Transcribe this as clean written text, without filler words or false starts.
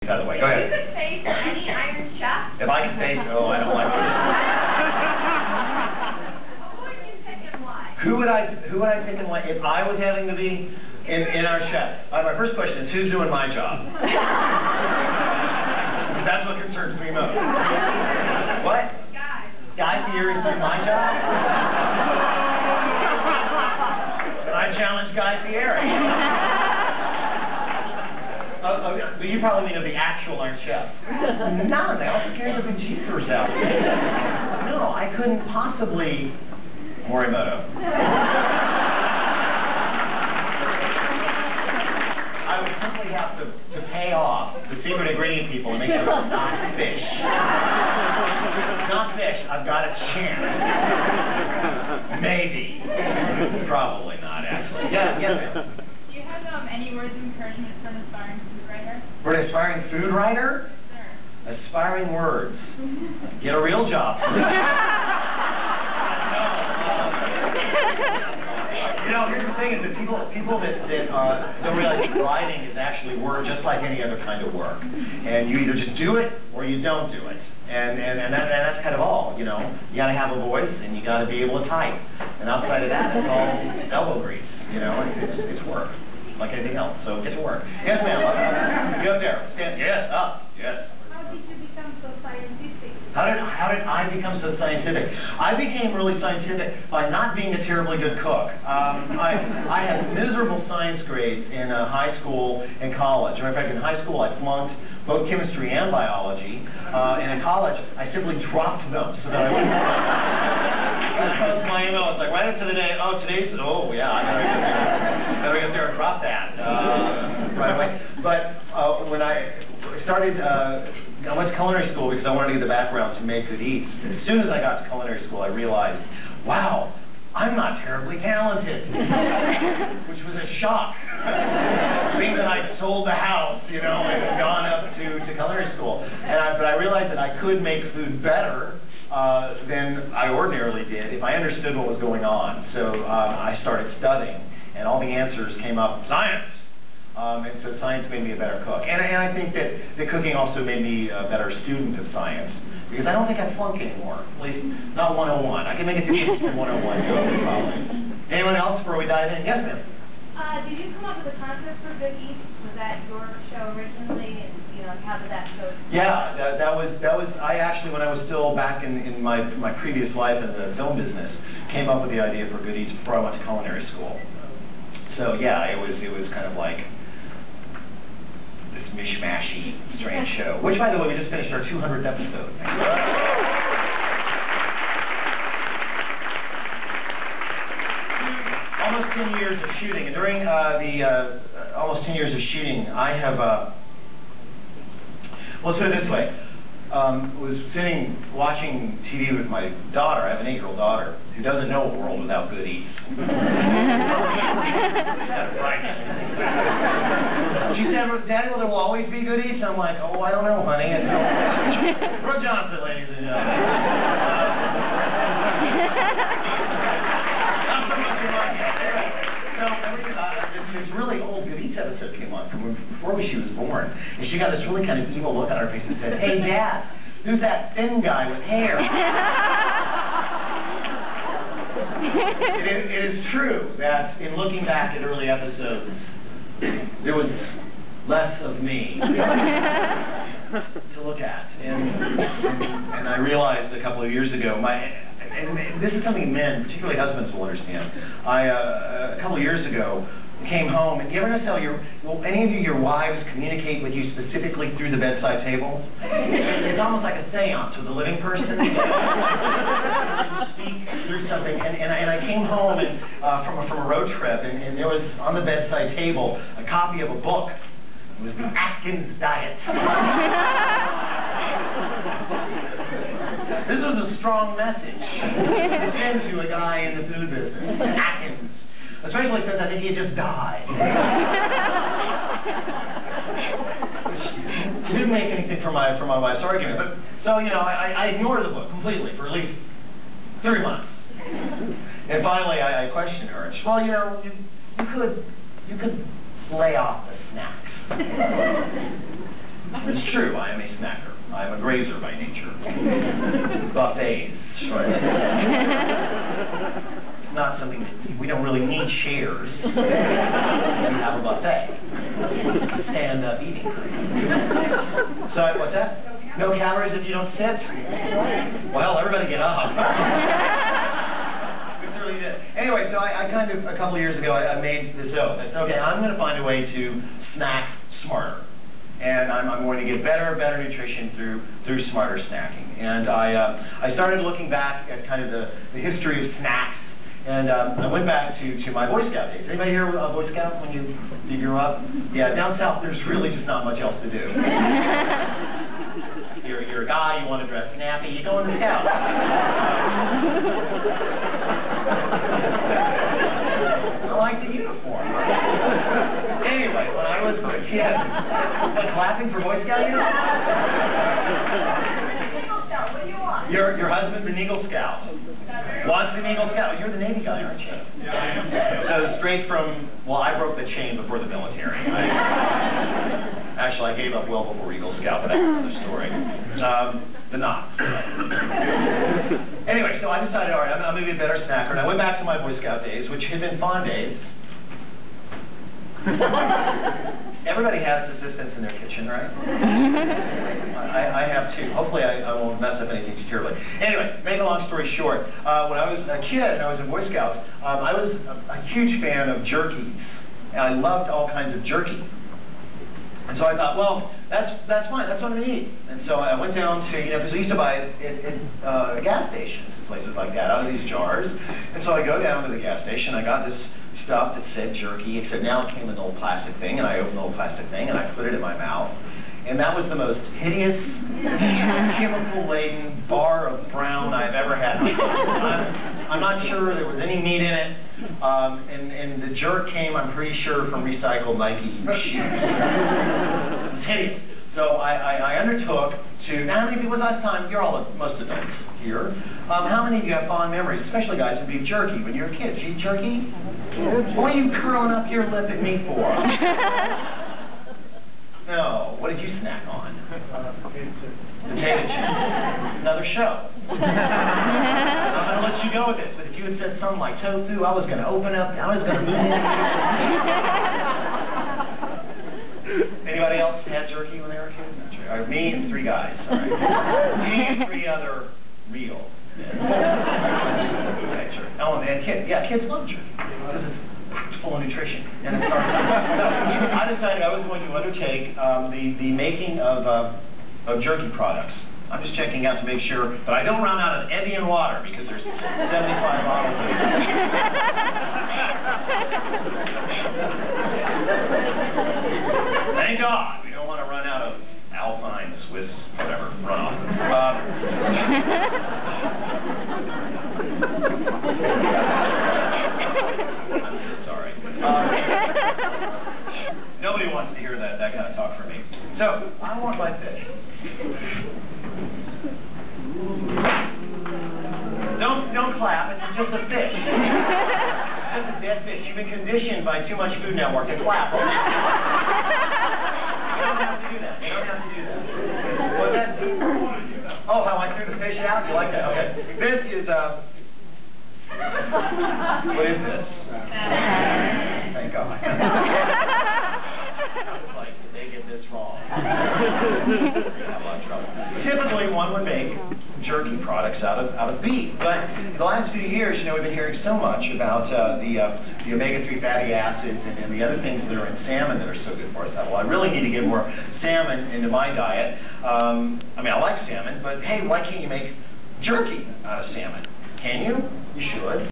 By the way, go ahead. If you could face any Iron Chef. If I could face, oh, I don't like this. Who would you pick and why? Who would I pick and why? If I was having to be in our chef. My first question is, who's doing my job? That's what concerns me most. What? Guy Fieri's doing my job? I challenge Guy Fieri. But you probably mean of the actual Iron Chef. No, they also carry the big cheeseburgers out. No, I couldn't possibly. Morimoto. I would simply have to pay off the secret ingredient people and make sure it's not fish. It's not fish. I've got a chance. Maybe. Probably not, actually. Yeah, yeah. Do you have any words of encouragement for an aspiring food writer? For an aspiring food writer? Sure. Aspiring words. Get a real job. You know, here's the thing: is that people that don't realize that writing is actually work just like any other kind of work, and you either just do it or you don't do it, and that's kind of all. You know, you got to have a voice and you got to be able to type, and outside of that, it's all elbow grease. You know, it's work, like anything else. So get to work. Yes, ma'am. You up there? Stand. Yes. Up. Yes. How did you become so scientific? How did I become so scientific? I became really scientific by not being a terribly good cook. I had miserable science grades in high school and college. Matter of fact, in high school I flunked both chemistry and biology, and in college I simply dropped them so that I wouldn't. That's my email. It's like right up to the day. Oh, today's. Oh, yeah. I better get there and drop that right away. But when I started. I went to culinary school because I wanted to get the background to make good eats. And as soon as I got to culinary school, I realized, wow, I'm not terribly talented, which was a shock. Being that I'd sold the house, you know, and gone up to culinary school. But I realized that I could make food better than I ordinarily did if I understood what was going on. So I started studying, and all the answers came up, science! And so science made me a better cook. And I think that cooking also made me a better student of science. Because I don't think I flunk anymore. At least not 101. I can make it to 101 probably. Anyone else before we dive in? Yes, ma'am. Did you come up with a concept for Good Eats? Was that your show originally? And how did that show? Yeah, that was I actually, when I was still back in my previous life in the film business, came up with the idea for Good Eats before I went to culinary school. So yeah, it was kind of like this mishmashy, strange show. Which, by the way, we just finished our 200th episode. Almost 10 years of shooting, and during the almost 10 years of shooting, I have, let's put it this way, was sitting watching TV with my daughter. I have an 8-year-old daughter who doesn't know a world without Good Eats. Right. She said, Daddy, will there always be Good Eats? I'm like, oh, I don't know, honey. Brooke Johnson, ladies and gentlemen. This really old Good Eats episode came on from before she was born, and she got this really kind of evil look on her face and said, "Hey, Dad, who's that thin guy with hair?" It is true that in looking back at early episodes, there was less of me to look at, and I realized a couple of years ago, and this is something men, particularly husbands, will understand. A couple of years ago, came home, and you ever notice how any of your wives communicate with you specifically through the bedside table? It's almost like a seance with a living person. You speak through something, and I came home and from a road trip, and there was on the bedside table a copy of a book. It was the Atkins Diet. This was a strong message to send to a guy in the food business. Atkins. Especially since I think he just died. It didn't make anything for my wife's argument, but so I ignored the book completely for at least 3 months, and finally I questioned her. And she, well, you could lay off the snacks. It's true, I am a snacker. I am a grazer by nature. Buffets, right? It's not something that, we don't really need chairs. We have a buffet. Stand-up eating. So, what's that? No calories if you don't sit? Well, everybody get up. We certainly did. Anyway, so I kind of, a couple of years ago, I made this oath. I said, okay, I'm going to find a way to snack smarter. And I'm going to get better nutrition through smarter snacking. And I started looking back at kind of the history of snacks. And I went back to my Boy Scout days. Anybody here a Boy Scout when you grew up? Yeah, down south there's really just not much else to do. You're a guy, you want to dress snappy, you go in the Scouts. I like the uniform. Anyway, when I was a kid, what, clapping for Boy Scout uniform? Eagle Scout, what do you want? Your husband's an Eagle Scout. Wants an Eagle Scout. You're the Navy guy, aren't you? Yeah, I am. So straight from, well, I broke the chain before the military. Actually, I gave up well before Eagle Scout, but that's another story. The knots. Anyway, so I decided, all right, I'm going to be a better snacker, and I went back to my Boy Scout days, which had been fun days. Everybody has assistants in their kitchen, right? I have too. Hopefully I won't mess up anything too terribly. Anyway, make a long story short, when I was a kid and I was in Boy Scouts, I was a huge fan of jerky. And I loved all kinds of jerky. And so I thought, well, that's fine, that's what I'm going to eat. And so I went down to, because I used to buy it at gas stations and places like that, out of these jars. And so I go down to the gas station, I got this stuff that said jerky, except now it came in an old plastic thing, and I opened the old plastic thing, and I put it in my mouth. And that was the most hideous, chemical-laden bar of brown I've ever had. I'm not sure there was any meat in it. And the jerk came, I'm pretty sure, from recycled Nike shoes. It was hideous. So I undertook to, now how many people last time, you're all most adults here, how many of you have fond memories, especially guys, of beef jerky when you were kids? You eat jerky? What are you curling up your lip at me for? No, what did you snack on? Potato chips. Another show. I'm going to let you go with this, but if you had said something like tofu, I was going to open up, I was going to move on. Anybody else had jerky when they were kids? Me and 3 guys. Right. Me and 3 other real men. Okay, sure. Oh, and kids. Yeah, kids love jerky because it's full of nutrition. And it starts. So I decided I was going to undertake the making of jerky products. I'm just checking out to make sure that I don't run out of Evian water because there's 75 bottles of it. Thank God we don't want to run out of Alpine, Swiss, whatever, runoff. I'm so sorry. Nobody wants to hear that kind of talk from me. So, I want my fish. Don't clap, it's just a fish. It's just a dead fish. You've been conditioned by too much Food Network to clap. You don't have to do that. You don't have to do that. What's that? Oh, how I threw the fish out? You like that? Okay. This is, what is this? Thank God. Like, did they get this wrong? You're gonna have a lot of trouble. Typically, one would make jerky products out of beef, but in the last few years, we've been hearing so much about the omega-3 fatty acids and the other things that are in salmon that are so good for us. Well, I really need to get more salmon into my diet. I mean, I like salmon, but hey, why can't you make jerky out of salmon? Can you? You should.